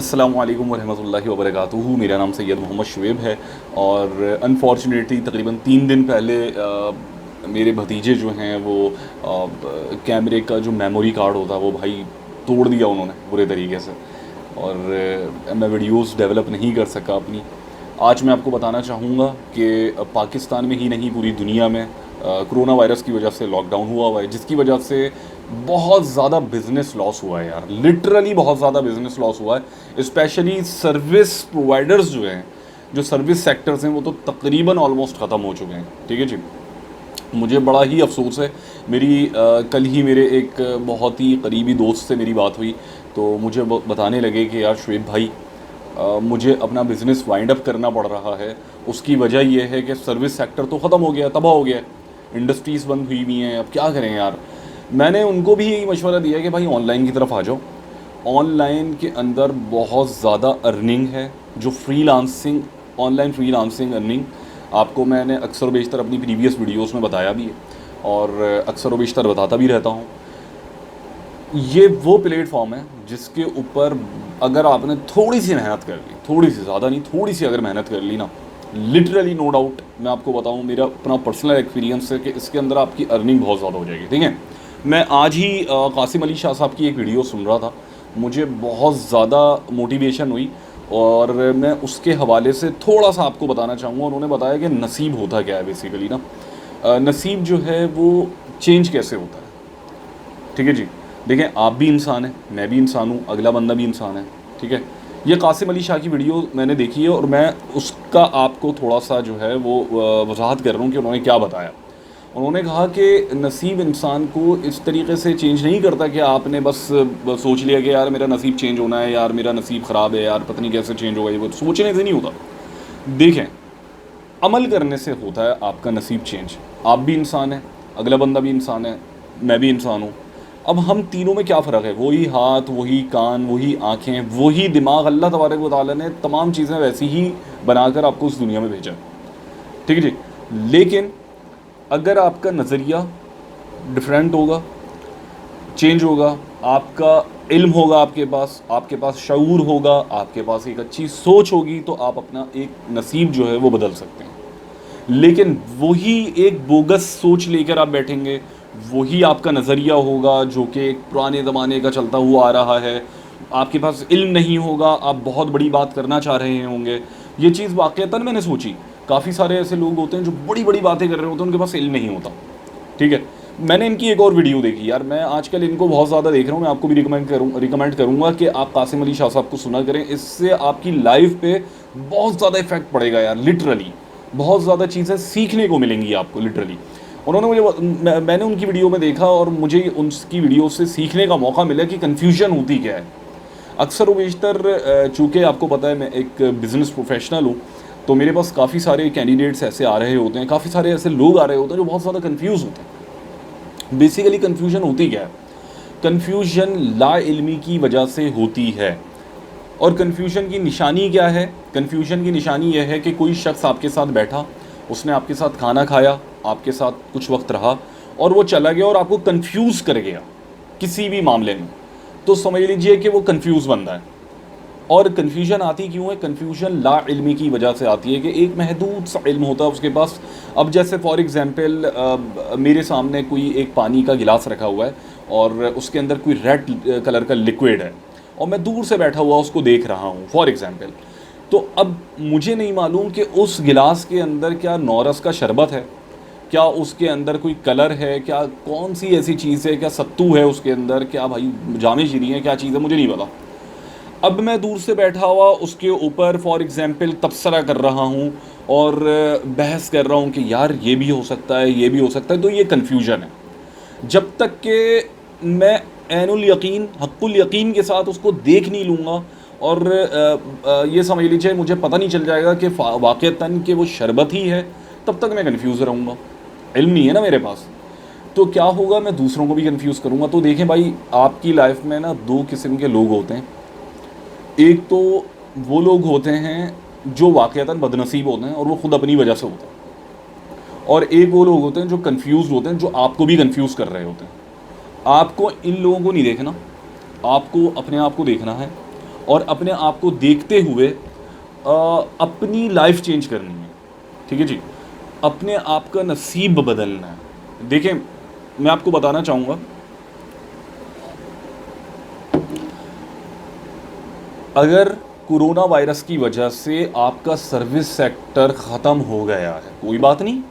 अस्सलामु अलैकुम वरहमतुल्लाहि वबरकातुहू। मेरा नाम सैयद मोहम्मद शुएब है और अनफॉर्चुनेटली तकरीबन 3 दिन पहले मेरे भतीजे जो हैं वो कैमरे का जो मेमोरी कार्ड होता है वो भाई तोड़ दिया उन्होंने बुरे तरीके से। और मैं वीडियोस डेवलप नहीं कर सका अपनी। आज मैं आपको बताना चाहूँगा कि पाकिस्तान में ही नहीं पूरी दुनिया में कोरोना वायरस की वजह से लॉकडाउन हुआ है, जिसकी वजह से बहुत ज़्यादा बिज़नेस लॉस हुआ है यार। लिटरली बहुत ज़्यादा बिज़नेस लॉस हुआ है। स्पेशली सर्विस प्रोवाइडर्स जो हैं, जो सर्विस सेक्टर्स हैं, वो तो तकरीबन ऑलमोस्ट ख़त्म हो चुके हैं। ठीक है जी। मुझे बड़ा ही अफसोस है। कल ही मेरे एक बहुत ही करीबी दोस्त से मेरी बात हुई तो मुझे बताने लगे कि यार शुएब भाई, मुझे अपना बिज़नेस वाइंड अप करना पड़ रहा है। उसकी वजह यह है कि सर्विस सेक्टर तो ख़त्म हो गया, तबाह हो गया, इंडस्ट्रीज़ बंद हुई हुई हैं। अब क्या करें यार। मैंने उनको भी यही मशवरा दिया कि भाई ऑनलाइन की तरफ आ जाओ। ऑनलाइन के अंदर बहुत ज़्यादा अर्निंग है। जो फ्रीलांसिंग, ऑनलाइन फ्रीलांसिंग अर्निंग आपको मैंने अक्सर व बेशतर अपनी प्रीवियस वीडियोस में बताया भी है और अक्सर व बेशतर बताता भी रहता हूँ। ये वो प्लेटफॉर्म है जिसके ऊपर अगर आपने थोड़ी सी मेहनत कर ली, थोड़ी सी, ज़्यादा नहीं, थोड़ी सी अगर मेहनत कर ली ना, लिटरली नो डाउट मैं आपको बताऊँ, मेरा अपना पर्सनल एक्सपीरियंस है कि इसके अंदर आपकी अर्निंग बहुत ज़्यादा हो जाएगी। ठीक है। मैं आज ही कासिम अली शाह साहब की एक वीडियो सुन रहा था, मुझे बहुत ज़्यादा मोटिवेशन हुई और मैं उसके हवाले से थोड़ा सा आपको बताना चाहूँगा। उन्होंने बताया कि नसीब होता क्या है बेसिकली ना। नसीब जो है वो चेंज कैसे होता है। ठीक है जी। देखें, आप भी इंसान हैं, मैं भी इंसान हूँ, अगला बंदा भी इंसान है। ठीक है। ये कासिम अली शाह की वीडियो मैंने देखी है और मैं उसका आपको थोड़ा सा जो है वो वजाहत कर रहा हूँ कि उन्होंने क्या बताया। उन्होंने कहा कि नसीब इंसान को इस तरीके से चेंज नहीं करता कि आपने बस सोच लिया कि यार मेरा नसीब चेंज होना है, यार मेरा नसीब ख़राब है, यार पता नहीं कैसे चेंज होगा। ये वो सोचने से नहीं होता। देखें, अमल करने से होता है आपका नसीब चेंज। आप भी इंसान हैं, अगला बंदा भी इंसान है, मैं भी इंसान हूँ। अब हम तीनों में क्या फ़र्क है? वही हाथ, वही कान, वही आँखें, वही दिमाग। अल्लाह तबारक व तआला ने तमाम चीज़ें वैसी ही बनाकर आपको उस दुनिया में भेजा। ठीक है जी। लेकिन अगर आपका नज़रिया डिफरेंट होगा, चेंज होगा, आपका इल्म होगा, आपके पास शऊर होगा, आपके पास एक अच्छी सोच होगी, तो आप अपना एक नसीब जो है वो बदल सकते हैं। लेकिन वही एक बोगस सोच लेकर आप बैठेंगे, वही आपका नज़रिया होगा जो कि एक पुराने ज़माने का चलता हुआ आ रहा है। आपके पास इल्म नहीं होगा, आप बहुत बड़ी बात करना चाह रहे होंगे। ये चीज़ वाक़ईतन मैंने सोची। काफ़ी सारे ऐसे लोग होते हैं जो बड़ी बड़ी बातें कर रहे होते हैं, उनके पास इल्म नहीं होता। ठीक है। मैंने इनकी एक और वीडियो देखी यार, मैं आजकल इनको बहुत ज़्यादा देख रहा हूँ। मैं आपको भी रिकमेंड करूँगा कि आप कासिम अली शाह साहब को सुना करें। इससे आपकी लाइफ पे बहुत ज़्यादा इफेक्ट पड़ेगा यार। लिटरली बहुत ज़्यादा चीज़ें सीखने को मिलेंगी आपको। लिटरली उन्होंने मैंने उनकी वीडियो में देखा और मुझे उनकी वीडियो से सीखने का मौका मिला कि कन्फ्यूजन होती क्या है। अक्सर व बेशतर चूँकि आपको पता है मैं एक बिज़नेस प्रोफेशनल हूँ, तो मेरे पास काफ़ी सारे कैंडिडेट्स ऐसे आ रहे होते हैं, काफ़ी सारे ऐसे लोग आ रहे होते हैं जो बहुत ज़्यादा कंफ्यूज होते हैं। बेसिकली कन्फ्यूजन होती क्या है? कन्फ्यूजन ला इल्मी की वजह से होती है। और कन्फ्यूजन की निशानी क्या है? कन्फ्यूजन की निशानी यह है कि कोई शख्स आपके साथ बैठा, उसने आपके साथ खाना खाया, आपके साथ कुछ वक्त रहा और वो चला गया और आपको कन्फ्यूज़ कर गया किसी भी मामले में, तो समझ लीजिए कि वो कन्फ्यूज़ बंदा है। और कन्फ्यूजन आती क्यों है? कन्फ्यूजन ला इल्मी की वजह से आती है कि एक महदूद सा इल्म होता है उसके पास। अब जैसे फॉर एग्ज़ाम्पल मेरे सामने कोई एक पानी का गिलास रखा हुआ है और उसके अंदर कोई रेड कलर का लिक्विड है और मैं दूर से बैठा हुआ उसको देख रहा हूँ फॉर एग्ज़ाम्पल। तो अब मुझे नहीं मालूम कि उस गिलास के अंदर क्या नौरस का शरबत है, क्या उसके अंदर कोई कलर है, क्या कौन सी ऐसी चीज़ है, क्या सत्तू है उसके अंदर, क्या भाई जामे शीरी है, क्या चीज़ है, मुझे नहीं पता। अब मैं दूर से बैठा हुआ उसके ऊपर फॉर एग्ज़ाम्पल तबसरा कर रहा हूँ और बहस कर रहा हूँ कि यार ये भी हो सकता है, ये भी हो सकता है। तो ये कन्फ्यूजन है। जब तक कि मैं ऐनुल यकीन, हक़्क़ुल यकीन के साथ उसको देख नहीं लूँगा और ये समझ लीजिए मुझे पता नहीं चल जाएगा कि वाक़ईतन कि वो शरबत ही है, तब तक मैं कन्फ्यूज़ रहूँगा। इल्म नहीं है ना मेरे पास, तो क्या होगा, मैं दूसरों को भी कन्फ्यूज़ करूँगा। तो देखें भाई, आपकी लाइफ में ना दो किस्म के लोग होते हैं। एक तो वो लोग होते हैं जो वाक़ईतन बदनसीब होते हैं और वो ख़ुद अपनी वजह से होते हैं, और एक वो लोग होते हैं जो कन्फ्यूज़ होते हैं, जो आपको भी कन्फ्यूज़ कर रहे होते हैं। आपको इन लोगों को नहीं देखना, आपको अपने आप को देखना है। और अपने आप को देखते हुए अपनी लाइफ चेंज करनी है। ठीक है जी, अपने आप का नसीब बदलना है। देखें, मैं आपको बताना चाहूँगा, अगर कोरोना वायरस की वजह से आपका सर्विस सेक्टर ख़त्म हो गया है, कोई बात नहीं,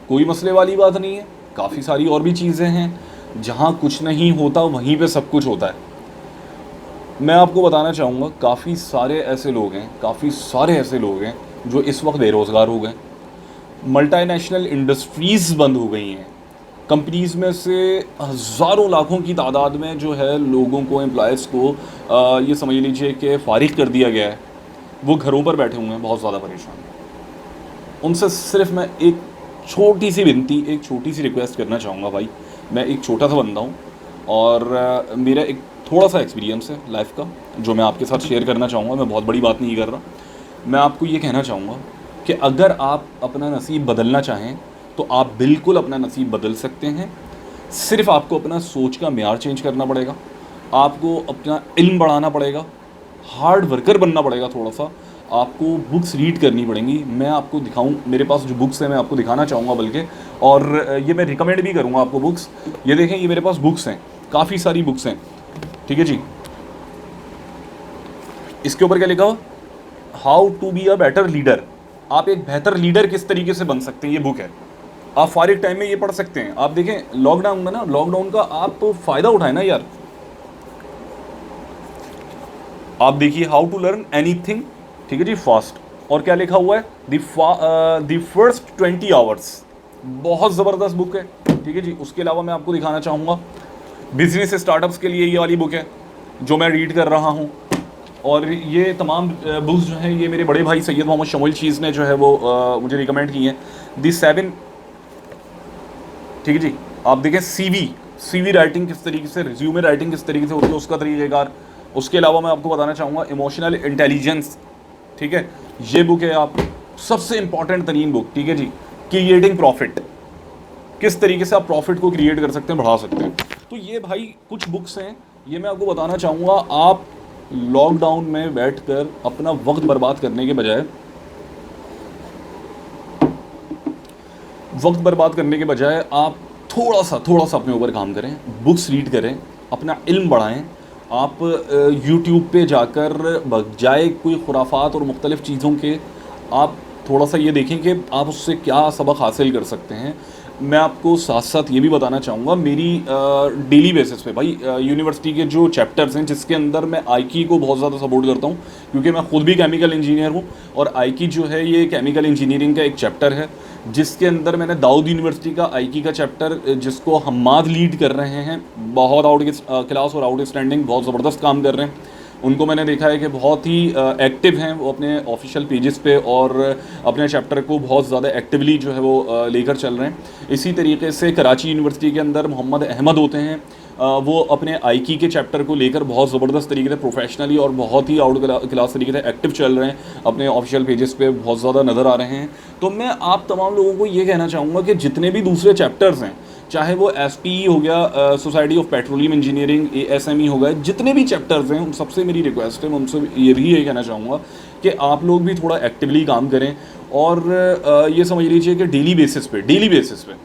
कोई मसले वाली बात नहीं है। काफ़ी सारी और भी चीज़ें हैं जहाँ कुछ नहीं होता वहीं पे सब कुछ होता है। मैं आपको बताना चाहूँगा, काफ़ी सारे ऐसे लोग हैं, काफ़ी सारे ऐसे लोग हैं जो इस वक्त बेरोज़गार हो गए। मल्टीनेशनल इंडस्ट्रीज़ बंद हो गई हैं। कंपनीज़ में से हज़ारों लाखों की तादाद में जो है लोगों को, एम्प्लॉयज़ को ये समझ लीजिए कि फ़ारिग कर दिया गया है। वो घरों पर बैठे हुए हैं, बहुत ज़्यादा परेशान। उनसे सिर्फ मैं एक छोटी सी विनती, एक छोटी सी रिक्वेस्ट करना चाहूँगा। भाई, मैं एक छोटा सा बंदा हूँ और मेरा एक थोड़ा सा एक्सपीरियंस है लाइफ का जो मैं आपके साथ शेयर करना चाहूँगा। मैं बहुत बड़ी बात नहीं कर रहा। मैं आपको ये कहना चाहूँगा कि अगर आप अपना नसीब बदलना चाहें तो आप बिल्कुल अपना नसीब बदल सकते हैं। सिर्फ आपको अपना सोच का मेयार चेंज करना पड़ेगा, आपको अपना इल्म बढ़ाना पड़ेगा, हार्ड वर्कर बनना पड़ेगा थोड़ा सा, आपको बुक्स रीड करनी पड़ेंगी। मैं आपको दिखाऊं, मेरे पास जो बुक्स हैं मैं आपको दिखाना चाहूँगा बल्कि, और ये मैं रिकमेंड भी करूँगा आपको बुक्स। ये देखें, ये मेरे पास बुक्स हैं, काफ़ी सारी बुक्स हैं। ठीक है जी, इसके ऊपर क्या लिखा हुआ, how to be a better leader. आप एक बेहतर लीडर किस तरीके से बन सकते हैं, ये बुक है। आप फारिग टाइम में ये पढ़ सकते हैं। आप देखें, लॉकडाउन में ना, लॉकडाउन का आप फ़ायदा उठाएं ना यार। आप देखिए, हाउ टू लर्न एनीथिंग, ठीक है जी, फास्ट। और क्या लिखा हुआ है, द फर्स्ट 20 आवर्स। बहुत ज़बरदस्त बुक है। ठीक है जी, उसके अलावा मैं आपको दिखाना चाहूँगा, बिजनेस स्टार्टअप्स के लिए ये वाली बुक है जो मैं रीड कर रहा हूँ। और ये तमाम बुक्स जो हैं ये मेरे बड़े भाई सैयद मोहम्मद शमूल चीज़ ने जो है वो मुझे रिकमेंड की हैं, दी 7। ठीक है जी, आप देखें, सीवी राइटिंग किस तरीके से, रिज्यूमे राइटिंग किस तरीके से होती है, उसका तरीक़ेकार। उसके अलावा मैं आपको बताना चाहूँगा, इमोशनल इंटेलिजेंस। ठीक है, ये बुक है आप सबसे इंपॉर्टेंट तरीन बुक। ठीक है जी, क्रिएटिंग प्रॉफिट, किस तरीके से आप प्रॉफिट को क्रिएट कर सकते हैं, बढ़ा सकते हैं। तो ये भाई कुछ बुक्स हैं, ये मैं आपको बताना चाहूँगा। आप लॉकडाउन में बैठकर अपना वक्त बर्बाद करने के बजाय आप थोड़ा सा अपने ऊपर काम करें, बुक्स रीड करें, अपना इल्म बढ़ाएं। आप यूट्यूब पे जाकर बजाय कोई खुराफात और मुख्तलिफ़ चीज़ों के, आप थोड़ा सा ये देखें कि आप उससे क्या सबक हासिल कर सकते हैं। मैं आपको साथ साथ ये भी बताना चाहूँगा, मेरी डेली बेसिस पे भाई यूनिवर्सिटी के जो चैप्टर्स हैं, जिसके अंदर मैं आईकी को बहुत ज़्यादा सपोर्ट करता हूँ, क्योंकि मैं ख़ुद भी केमिकल इंजीनियर हूँ। और आईकी जो है ये केमिकल इंजीनियरिंग का एक चैप्टर है, जिसके अंदर मैंने दाऊद यूनिवर्सिटी का आईकी का चैप्टर, जिसको हम्माद लीड कर रहे हैं, बहुत आउट क्लास और आउटस्टैंडिंग, बहुत ज़बरदस्त काम कर रहे हैं। उनको मैंने देखा है कि बहुत ही एक्टिव हैं वो अपने ऑफिशियल पेजेस पे, और अपने चैप्टर को बहुत ज़्यादा एक्टिवली जो है वो लेकर चल रहे हैं। इसी तरीके से कराची यूनिवर्सिटी के अंदर मोहम्मद अहमद होते हैं, वो अपने आईकी के चैप्टर को लेकर बहुत ज़बरदस्त तरीके से प्रोफेशनली और बहुत ही आउट क्लास तरीके से एक्टिव चल रहे हैं, अपने ऑफिशियल पेजेस पे बहुत ज़्यादा नज़र आ रहे हैं। तो मैं आप तमाम लोगों को ये कहना चाहूँगा कि जितने भी दूसरे चैप्टर्स हैं, चाहे वो एसपीई हो गया, society of petroleum engineering, ASME हो गया, जितने भी चैप्टर्स हैं, उन सबसे मेरी रिक्वेस्ट है, मैं उनसे ये भी कहना चाहूँगा कि आप लोग भी थोड़ा एक्टिवली काम करें। और ये समझ लीजिए कि डेली बेसिस पे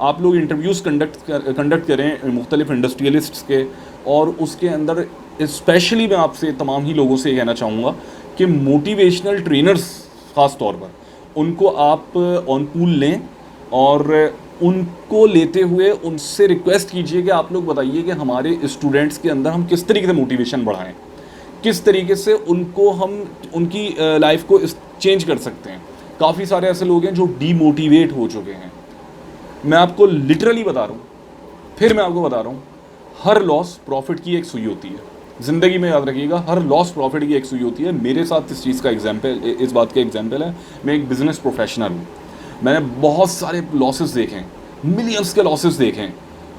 आप लोग इंटरव्यूज़ कंडक्ट करें मुख्तलिफ इंडस्ट्रियलिस्ट्स के। और उसके अंदर स्पेशली मैं आपसे तमाम ही लोगों से कहना चाहूँगा कि मोटिवेशनल ट्रेनर्स ख़ास तौर पर, उनको आप ऑन पूल लें, और उनको लेते हुए उनसे रिक्वेस्ट कीजिए कि आप लोग बताइए कि हमारे स्टूडेंट्स के अंदर हम किस तरीके से मोटिवेशन बढ़ाएं, किस तरीके से उनको हम उनकी लाइफ को चेंज कर सकते हैं। काफ़ी सारे ऐसे लोग हैं जो डीमोटिवेट हो चुके हैं। मैं आपको लिटरली बता रहा हूँ, फिर मैं आपको बता रहा हूँ, हर लॉस प्रॉफिट की एक सुई होती है। ज़िंदगी में याद रखिएगा, हर लॉस प्रॉफिट की एक सुई होती है। मेरे साथ इस चीज़ का एग्जाम्पल, इस बात का एग्जाम्पल है, मैं एक बिज़नेस प्रोफेशनल हूँ। मैंने बहुत सारे लॉसेस देखे, मिलियंस के लॉसेस देखें,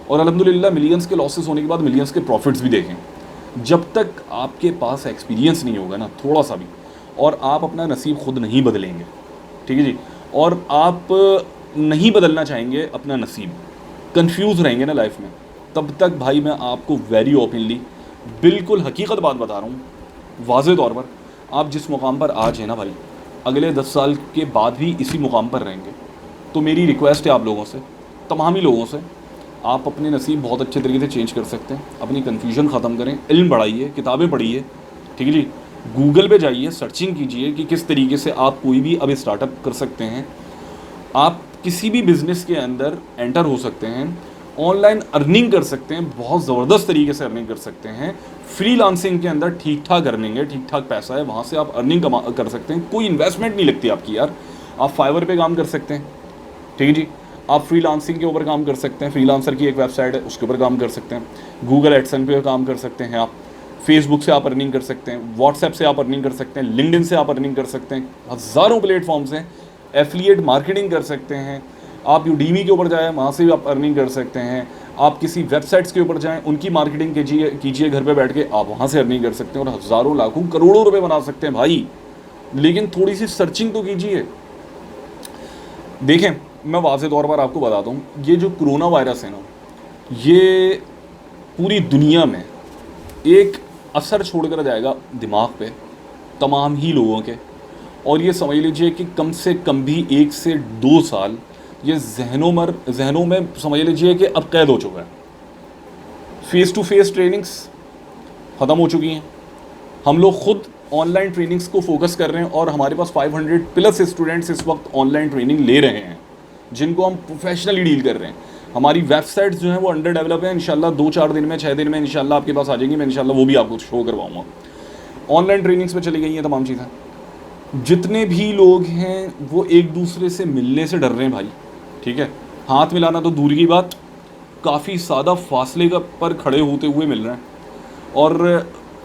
और अल्हम्दुलिल्लाह मिलियंस के लॉसेस होने के बाद मिलियंस के प्रॉफिट्स भी देखें। जब तक आपके पास एक्सपीरियंस नहीं होगा ना थोड़ा सा भी, और आप अपना नसीब खुद नहीं बदलेंगे, ठीक है जी, और आप नहीं बदलना चाहेंगे अपना नसीब, कंफ्यूज रहेंगे ना लाइफ में, तब तक भाई मैं आपको वेरी ओपनली बिल्कुल हकीकत बात बता रहा हूँ, वाज़े तौर पर आप जिस मुकाम पर आज हैं ना भाई, अगले 10 साल के बाद भी इसी मुकाम पर रहेंगे। तो मेरी रिक्वेस्ट है आप लोगों से, तमाम ही लोगों से, आप अपने नसीब बहुत अच्छे तरीके से चेंज कर सकते हैं। अपनी कन्फ्यूजन ख़त्म करें, इल्म बढ़ाइए, किताबें पढ़िए, ठीक है जी। गूगल पे जाइए, सर्चिंग कीजिए कि किस तरीके से आप कोई भी अब स्टार्टअप कर सकते हैं, आप किसी भी बिज़नेस के अंदर एंटर हो सकते हैं, ऑनलाइन अर्निंग कर सकते हैं, बहुत ज़बरदस्त तरीके से अर्निंग कर सकते हैं। फ्रीलांसिंग के अंदर ठीक ठाक अर्निंग है, ठीक ठाक पैसा है, वहाँ से आप अर्निंग कर सकते हैं, कोई इन्वेस्टमेंट नहीं लगती आपकी यार। आप फाइवर पे काम कर सकते हैं, ठीक है जी। आप फ्रीलांसिंग के ऊपर काम कर सकते हैं, फ्रीलांसर की एक वेबसाइट है उसके ऊपर काम कर सकते हैं। गूगल एडसन पे काम कर सकते हैं आप, फेसबुक से आप अर्निंग कर सकते हैं, व्हाट्सएप से आप अर्निंग कर सकते हैं, लिंक्डइन से आप अर्निंग कर सकते हैं, हज़ारों प्लेटफॉर्म्स हैं। एफिलिएट मार्केटिंग कर सकते हैं आप, यूडीमी के ऊपर जाएँ, वहाँ से भी आप अर्निंग कर सकते हैं। आप किसी वेबसाइट्स के ऊपर जाएँ, उनकी मार्केटिंग कीजिए घर पे बैठ के, आप वहाँ से अर्निंग कर सकते हैं और हज़ारों लाखों करोड़ों रुपए बना सकते हैं भाई। लेकिन थोड़ी सी सर्चिंग तो कीजिए। देखें, मैं वाज़े तौर पर आपको बताता हूँ, ये जो कोरोना वायरस है ना, ये पूरी दुनिया में एक असर छोड़ कर जाएगा दिमाग पे तमाम ही लोगों के। और ये समझ लीजिए कि कम से कम भी 1 से 2 साल ये जहनों में समझ लीजिए कि अब कैद हो चुका है। फेस टू फेस ट्रेनिंग्स ख़त्म हो चुकी हैं, हम लोग खुद ऑनलाइन ट्रेनिंग्स को फोकस कर रहे हैं और हमारे पास 500 प्लस स्टूडेंट्स इस वक्त ऑनलाइन ट्रेनिंग ले रहे हैं, जिनको हम प्रोफेशनली डील कर रहे हैं। हमारी वेबसाइट्स जो हैं वो अंडर डेवलप हैं, इंशाल्लाह 2-4 दिन में, 6 दिन में इंशाल्लाह आपके पास आ जाएंगी। मैं इंशाल्लाह वो भी आपको शो करवाऊँगा। ऑनलाइन ट्रेनिंग्स पे चली गई हैं तमाम चीज़ें। जितने भी लोग हैं वो एक दूसरे से मिलने से डर रहे हैं भाई, ठीक है। हाथ मिलाना तो दूर की बात, काफ़ी ज़्यादा फासले पर खड़े होते हुए मिल रहे हैं और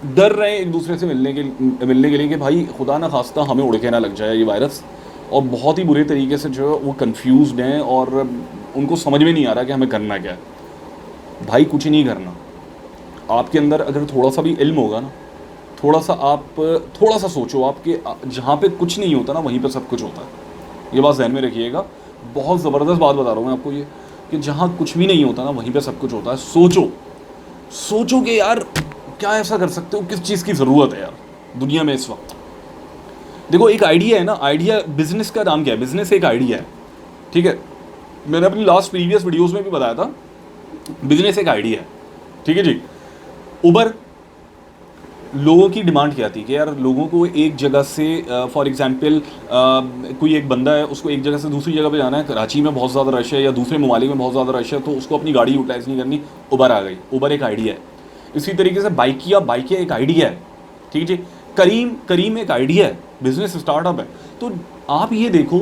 डर रहे हैं एक दूसरे से मिलने के लिए कि भाई खुदा ना खास्ता हमें उड़ के ना लग जाए ये वायरस। और बहुत ही बुरे तरीके से जो है वो कंफ्यूज्ड हैं और उनको समझ में नहीं आ रहा कि हमें करना क्या है। भाई कुछ नहीं करना, आपके अंदर अगर थोड़ा सा भी इल्म होगा ना, थोड़ा सा सोचो, आपके जहाँ पे कुछ नहीं होता ना वहीं पे सब कुछ होता है। ये बात ज़हन में रखिएगा, बहुत ज़बरदस्त बात बता रहा हूँ मैं आपको ये, कि जहाँ कुछ भी नहीं होता ना वहीं पे सब कुछ होता है। सोचो कि यार क्या ऐसा कर सकते हो, किस चीज़ की ज़रूरत है यार दुनिया में इस वक्त। देखो एक आइडिया है ना, आइडिया बिजनेस का नाम क्या है, बिजनेस एक आइडिया है, ठीक है। मैंने अपनी प्रीवियस वीडियोस में भी बताया था, बिजनेस एक आइडिया है, ठीक है जी। उबर, लोगों की डिमांड क्या थी कि यार लोगों को एक जगह से फॉर एग्जांपल कोई एक बंदा है, उसको एक जगह से दूसरी जगह पे जाना है, कराची में बहुत ज़्यादा रश है या दूसरे ममालिक में बहुत ज़्यादा रश है, तो उसको अपनी गाड़ी यूटिलाइज़ नहीं करनी, उबर आ गई। उबर एक आइडिया है। इसी तरीके से बाइकिया एक आइडिया है, ठीक है जी। करीम एक आइडिया है, बिजनेस स्टार्टअप है। तो आप ये देखो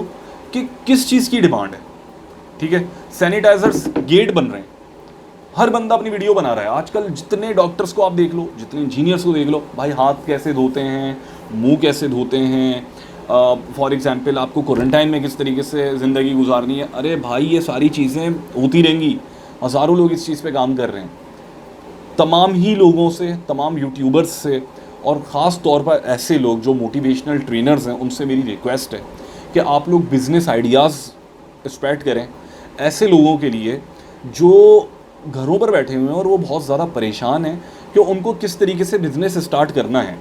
कि किस चीज़ की डिमांड है, ठीक है। सैनिटाइजर्स गेट बन रहे हैं, हर बंदा अपनी वीडियो बना रहा है। आजकल जितने डॉक्टर्स को आप देख लो, जितने इंजीनियर्स को देख लो, भाई हाथ कैसे धोते हैं, मुंह कैसे धोते हैं, फॉर एग्जांपल आपको क्वारंटाइन में किस तरीके से ज़िंदगी गुजारनी है। अरे भाई ये सारी चीज़ें होती रहेंगी, हज़ारों लोग इस चीज़ पे काम कर रहे हैं। तमाम ही लोगों से, तमाम यूट्यूबर्स से और ख़ास तौर पर ऐसे लोग जो मोटिवेशनल ट्रेनर्स हैं, उनसे मेरी रिक्वेस्ट है कि आप लोग बिज़नेस आइडियाज़ स्प्रेड करें ऐसे लोगों के लिए जो घरों पर बैठे हुए हैं और वो बहुत ज़्यादा परेशान हैं कि उनको किस तरीके से बिज़नेस स्टार्ट करना है।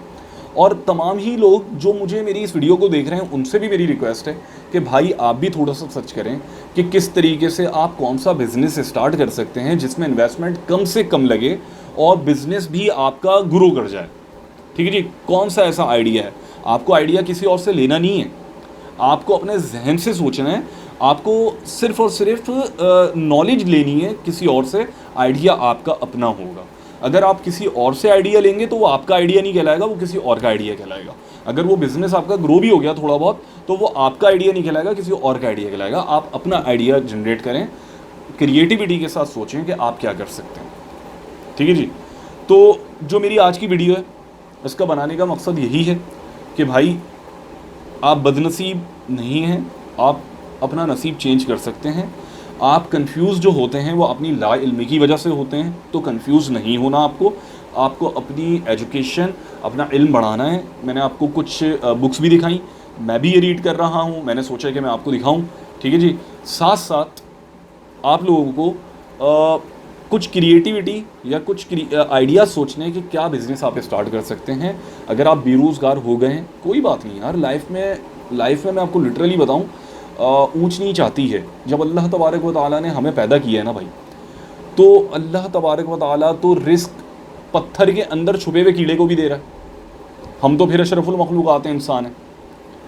और तमाम ही लोग जो मुझे मेरी इस वीडियो को देख रहे हैं, उनसे भी मेरी रिक्वेस्ट है कि भाई आप भी थोड़ा सा सर्च करें कि किस तरीके से आप कौन सा बिज़नेस स्टार्ट कर सकते हैं जिसमें इन्वेस्टमेंट कम से कम लगे और बिज़नेस भी आपका ग्रो कर जाए, ठीक है जी। कौन सा ऐसा आइडिया है, आपको आइडिया किसी और से लेना नहीं है, आपको अपने जहन से सोचना है, आपको सिर्फ़ और सिर्फ नॉलेज लेनी है, किसी और से आइडिया आपका अपना होगा। अगर आप किसी और से आइडिया लेंगे तो वो आपका आइडिया नहीं कहलाएगा, वो किसी और का आइडिया कहलाएगा। अगर वो बिज़नेस आपका ग्रो भी हो गया थोड़ा बहुत, तो वो आपका आइडिया नहीं कहलाएगा, किसी और का आइडिया कहलाएगा। आप अपना आइडिया जनरेट करें, क्रिएटिविटी के साथ सोचें कि आप क्या कर सकते हैं, ठीक है जी। तो जो मेरी आज की वीडियो है, इसका बनाने का मकसद यही है कि भाई आप बदनसीब नहीं हैं, आप अपना नसीब चेंज कर सकते हैं। आप कंफ्यूज जो होते हैं वो अपनी ला इल्मी की वजह से होते हैं, तो कंफ्यूज नहीं होना आपको अपनी एजुकेशन, अपना इल्म बढ़ाना है। मैंने आपको कुछ बुक्स भी दिखाई, मैं भी ये रीड कर रहा हूँ, मैंने सोचा कि मैं आपको दिखाऊँ, ठीक है जी। साथ साथ आप लोगों को कुछ क्रिएटिविटी या कुछ आइडियाज़ सोचने कि क्या बिज़नेस आप स्टार्ट कर सकते हैं। अगर आप बेरोज़गार हो गए हैं कोई बात नहीं यार, लाइफ में मैं आपको लिटरली बताऊं, ऊंच नीच आती है। जब अल्लाह तबारक व तआला ने हमें पैदा किया है ना भाई, तो अल्लाह तबारक व तआला तो रिस्क पत्थर के अंदर छुपे हुए कीड़े को भी दे रहा है। हम तो फिर अशरफुल मखलूक़ात हैं, इंसान है,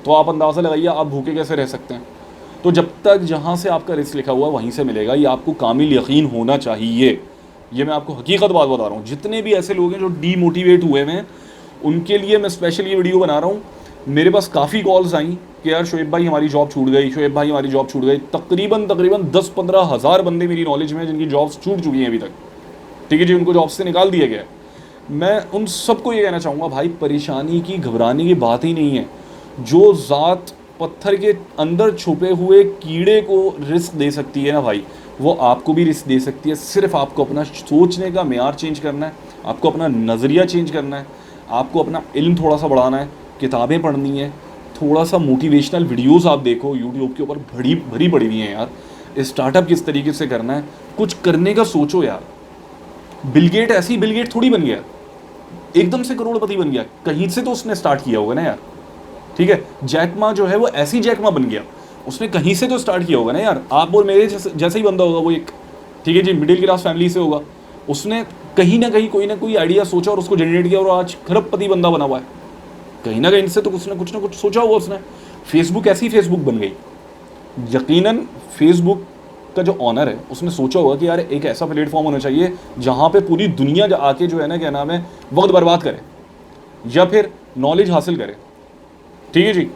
तो आप अंदाज़ा लगाइए आप भूखे कैसे रह सकते हैं। तो जब तक जहाँ से आपका रिस्क लिखा हुआ है वहीं से मिलेगा, ये आपको कामिल यकीन होना चाहिए। ये मैं आपको हकीकत बात बता रहा हूँ। जितने भी ऐसे लोग हैं जो डीमोटिवेट हुए हैं उनके लिए मैं स्पेशल ये वीडियो बना रहा हूँ। मेरे पास काफ़ी कॉल्स आई कि यार शोएब भाई हमारी जॉब छूट गई, शोएब भाई हमारी जॉब छूट गई। तकरीबन 10-15 हज़ार बंदे मेरी नॉलेज में जिनकी जॉब्स छूट चुकी हैं अभी तक, ठीक है जी, उनको जॉब से निकाल दिया गया है। मैं उन सबको ये कहना चाहूँगा भाई, परेशानी की घबराने की बात ही नहीं है। जो ज़ात पत्थर के अंदर छुपे हुए कीड़े को रिस्क दे सकती है ना भाई, वो आपको भी रिस्क दे सकती है। सिर्फ आपको अपना सोचने का मेयार चेंज करना है, आपको अपना नज़रिया चेंज करना है, आपको अपना इल्म थोड़ा सा बढ़ाना है, किताबें पढ़नी है, थोड़ा सा मोटिवेशनल वीडियोस आप देखो यूट्यूब के ऊपर, भरी पड़ी हुई हैं यार। स्टार्टअप किस तरीके से करना है, कुछ करने का सोचो यार। बिल गेट ऐसी बिल गेट थोड़ी बन गया, एकदम से करोड़पति बन गया, कहीं से तो उसने स्टार्ट किया होगा ना यार, ठीक है। जैक मा जो है वो ऐसी जैक मा बन गया, उसने कहीं से तो स्टार्ट किया होगा ना यार। आप और मेरे जैसे ही बंदा होगा वो एक, ठीक है जी, मिडिल क्लास फैमिली से होगा, उसने कहीं ना कहीं कोई ना कोई आइडिया सोचा और उसको जनरेट किया और आज खरबपति बंदा बना हुआ है। कहीं ना कहीं से तो उसने कुछ ना कुछ सोचा हुआ उसने। फेसबुक ऐसी फेसबुक बन गई, यकीनन फेसबुक का जो ऑनर है उसने सोचा होगा कि यार एक ऐसा प्लेटफॉर्म होना चाहिए जहाँ पे पूरी दुनिया आके जो है ना, क्या नाम है, वक्त बर्बाद करे या फिर नॉलेज हासिल करे, ठीक है जी।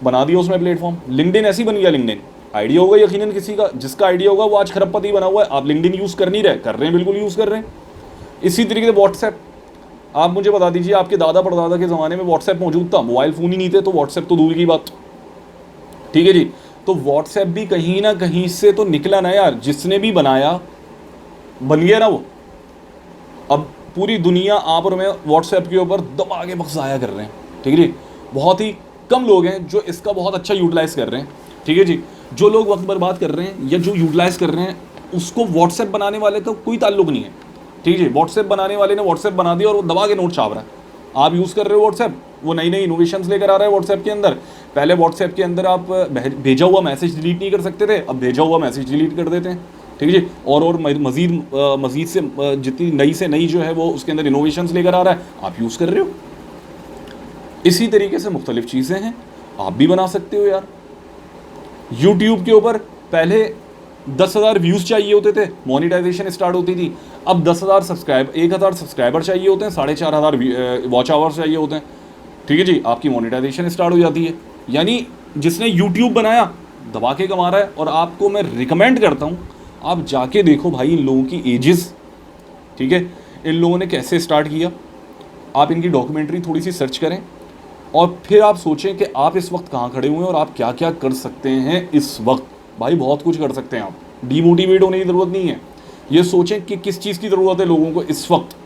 बना दिया उसमें प्लेटफॉर्म। लिंक्डइन ऐसी बन गया। लिंक्डइन आइडिया होगा यकीनन किसी का, जिसका आइडिया होगा वो आज खरबपति बना हुआ है। आप लिंक्डइन यूज़ कर नहीं रहे, कर रहे हैं, बिल्कुल यूज़ कर रहे हैं। इसी तरीके से व्हाट्सएप, आप मुझे बता दीजिए आपके दादा परदादा के ज़माने में व्हाट्सएप मौजूद था, मोबाइल फ़ोन ही नहीं थे, तो व्हाट्सएप तो दूर की बात, ठीक है जी। तो व्हाट्सएप भी कहीं ना कहीं से तो निकला ना यार, जिसने भी बनाया बन गया ना वो। अब पूरी दुनिया आप और मैं व्हाट्सएप के ऊपर दबा के वक्त ज़ाया कर रहे हैं, ठीक है जी। बहुत ही कम लोग हैं जो इसका बहुत अच्छा यूटिलाइज़ कर रहे हैं, ठीक है जी। जो लोग वक्त बर्बाद कर रहे हैं या जो यूटिलाइज़ कर रहे हैं, उसको व्हाट्सएप बनाने वाले का कोई ताल्लुक नहीं है, ठीक है। व्हाट्सएप बनाने वाले ने व्हाट्सएप बना दिया और वो दबा के नोट छाप रहा है। आप यूज़ कर रहे हो व्हाट्सएप, वो नई नई इनोवेशंस लेकर आ रहा है व्हाट्सएप के अंदर। पहले व्हाट्सएप के अंदर आप भेजा हुआ मैसेज डिलीट नहीं कर सकते थे, अब भेजा हुआ मैसेज डिलीट कर देते हैं, ठीक है जी। और मज़ीद से जितनी नई से नई जो है वो उसके अंदर इनोवेशंस लेकर आ रहा है, आप यूज़ कर रहे हो। इसी तरीके से मुख्तलिफ चीज़ें हैं, आप भी बना सकते हो यार। यूट्यूब के ऊपर पहले 10,000 व्यूज़ चाहिए होते थे, मोनेटाइजेशन स्टार्ट होती थी। अब 10,000 सब्सक्राइबर चाहिए होते हैं, 4,500 वॉच आवर्स चाहिए होते हैं, ठीक है जी, आपकी मोनेटाइजेशन स्टार्ट हो जाती है। यानी जिसने यूट्यूब बनाया दबा के कमा रहा है। और आपको मैं रिकमेंड करता हूँ आप जाके देखो भाई इन लोगों की एजेस, ठीक है, इन लोगों ने कैसे स्टार्ट किया। आप इनकी डॉक्यूमेंट्री थोड़ी सी सर्च करें और फिर आप सोचें कि आप इस वक्त कहाँ खड़े हुए हैं और आप क्या क्या कर सकते हैं इस वक्त। भाई बहुत कुछ कर सकते हैं आप, डीमोटिवेट होने की ज़रूरत नहीं है। ये सोचें कि किस चीज़ की ज़रूरत है लोगों को इस वक्त,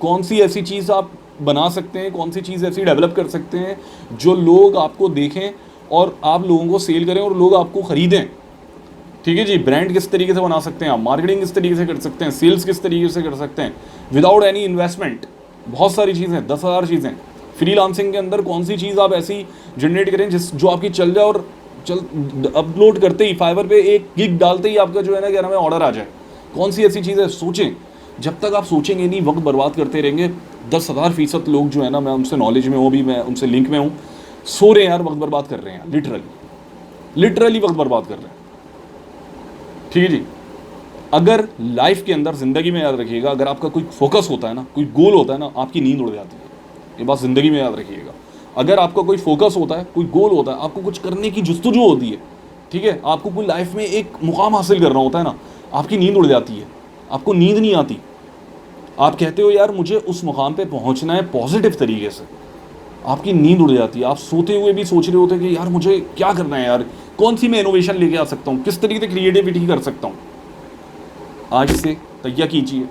कौन सी ऐसी चीज़ आप बना सकते हैं, कौन सी चीज़ ऐसी डेवलप कर सकते हैं जो लोग आपको देखें और आप लोगों को सेल करें और लोग आपको ख़रीदें, ठीक है जी। ब्रांड किस तरीके से बना सकते हैं आप, मार्केटिंग किस तरीके से कर सकते हैं, सेल्स किस तरीके से कर सकते हैं विदाउट एनी इन्वेस्टमेंट। बहुत सारी चीज़ें, 10,000 चीज़ें। फ्रीलांसिंग के अंदर कौन सी चीज़ आप ऐसी जनरेट करें जो आपकी चल जाए और अपलोड करते ही फाइवर पे एक गिग डालते ही आपका जो है ना, क्या नाम है, ऑर्डर आ जाए। कौन सी ऐसी चीज़ है, सोचें। जब तक आप सोचेंगे नहीं, वक्त बर्बाद करते रहेंगे। 10,000% लोग जो है ना, मैं उनसे नॉलेज में हूँ, भी मैं उनसे लिंक में हूँ, सो रहे हैं यार, वक्त बर्बाद कर रहे हैं, लिटरली वक्त बर्बाद कर रहे हैं, ठीक है जी। अगर लाइफ के अंदर, ज़िंदगी में याद रखिएगा, अगर आपका कोई फोकस होता है ना, कोई गोल होता है ना, आपकी नींद उड़ जाती है। ये बात ज़िंदगी में याद रखिएगा। अगर आपका कोई फोकस होता है, कोई गोल होता है, आपको कुछ करने की जुस्तजू होती है, ठीक है, आपको कोई लाइफ में एक मुकाम हासिल करना होता है ना, आपकी नींद उड़ जाती है, आपको नींद नहीं आती। आप कहते हो यार मुझे उस मुकाम पे पहुंचना है पॉजिटिव तरीके से, आपकी नींद उड़ जाती है। आप सोते हुए भी सोच रहे होते हैं कि यार मुझे क्या करना है यार, कौन सी मैं इनोवेशन लेके आ सकता हूँ, किस तरीके से क्रिएटिविटी कर सकता हूँ। आज से तैयार कीजिए।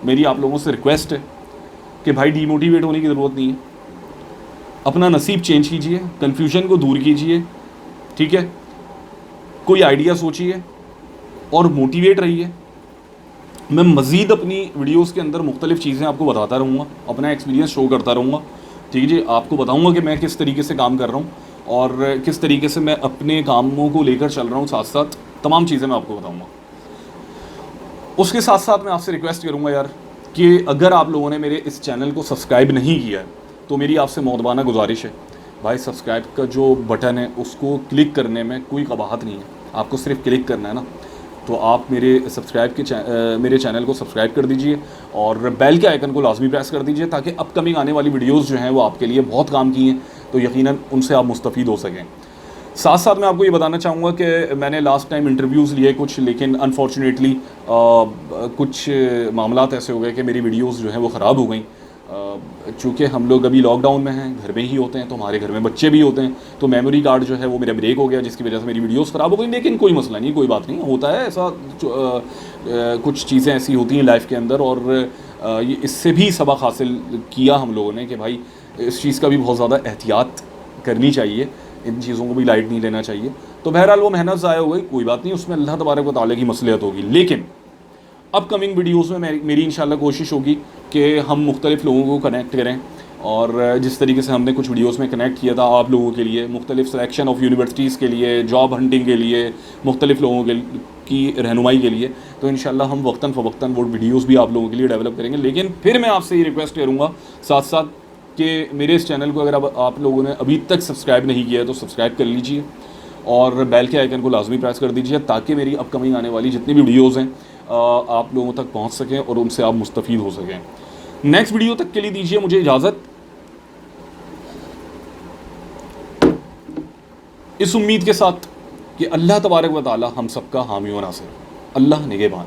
मेरी आप लोगों से रिक्वेस्ट है कि भाई डीमोटिवेट होने की ज़रूरत नहीं है, अपना नसीब चेंज कीजिए, कन्फ्यूजन को दूर कीजिए, ठीक है, कोई आइडिया सोचिए और मोटिवेट रहिए। मैं मज़ीद अपनी वीडियोस के अंदर मुख्तलिफ़ चीज़ें आपको बताता रहूँगा, अपना एक्सपीरियंस शो करता रहूँगा। ठीक है जी, आपको बताऊँगा कि मैं किस तरीके से काम कर रहा हूँ और किस तरीके से मैं अपने कामों को लेकर चल रहा हूँ, साथ साथ तमाम चीज़ें मैं आपको बताऊँगा। उसके साथ साथ मैं आपसे रिक्वेस्ट करूँगा यार कि अगर आप लोगों ने मेरे इस चैनल को सब्सक्राइब नहीं किया है तो मेरी आपसे मौदबाना गुजारिश है, भाई सब्सक्राइब का जो बटन है उसको क्लिक करने में कोई कबाहत नहीं है, आपको सिर्फ क्लिक करना है ना। तो आप मेरे चैनल को सब्सक्राइब कर दीजिए और बेल के आइकन को लाजमी प्रेस कर दीजिए ताकि अपकमिंग आने वाली वीडियोस जो हैं वो आपके लिए बहुत काम की हैं, तो यकीनन उनसे आप मुस्तफ़ीद हो सकें। साथ साथ मैं आपको ये बताना चाहूँगा कि मैंने लास्ट टाइम इंटरव्यूज़ लिए कुछ, लेकिन अनफॉर्चुनेटली कुछ मामलात ऐसे हो गए कि मेरी वीडियोज़ जो हैं वो ख़राब हो गई। चूँकि हम लोग अभी लॉकडाउन में हैं, घर में ही होते हैं, तो हमारे घर में बच्चे भी होते हैं, तो मेमोरी कार्ड जो है वो मेरा ब्रेक हो गया, जिसकी वजह से मेरी वीडियोस ख़राब हो गई। लेकिन कोई मसला नहीं, कोई बात नहीं, होता है ऐसा। कुछ चीज़ें ऐसी होती हैं लाइफ के अंदर, और ये इससे भी सबक हासिल किया हम लोगों ने कि भाई इस चीज़ का भी बहुत ज़्यादा एहतियात करनी चाहिए, इन चीज़ों को भी लाइट नहीं लेना चाहिए। तो बहरहाल वो मेहनत ज़ाया हो गई, कोई बात नहीं, उसमें अल्लाह तबारक व तआला की मसलियत होगी। लेकिन अपकमिंग वीडियोज़ में मेरी इंशाल्लाह कोशिश होगी कि हम मुख्तलिफ़ लोगों को कनेक्ट करें, और जिस तरीके से हमने कुछ वीडियोस में कनेक्ट किया था आप लोगों के लिए, मुख्तलिफ़ सिलेक्शन ऑफ यूनिवर्सिटीज़ के लिए, जॉब हंटिंग के लिए, मुख्तलिफ़ लोगों की रहनुमाई के लिए, तो इंशाल्लाह हम वक्तन फ़वक्तन वो वीडियोस भी आप लोगों के लिए डेवलप करेंगे। लेकिन फिर मैं आपसे ये रिक्वेस्ट करूँगा साथ साथ कि मेरे इस चैनल को अगर आप लोगों ने अभी तक सब्सक्राइब नहीं किया है तो सब्सक्राइब कर लीजिए और बेल के आइकन को लाजमी प्रेस कर दीजिए ताकि मेरी अपकमिंग आने वाली जितनी भी वीडियोज़ हैं आप लोगों तक पहुंच सकें और उनसे आप मुस्तफ़ीद हो सकें। नेक्स्ट वीडियो तक के लिए दीजिए मुझे इजाज़त, इस उम्मीद के साथ कि अल्लाह तबारक व तआला हम सबका हामी व नासिर। अल्लाह निगहबान।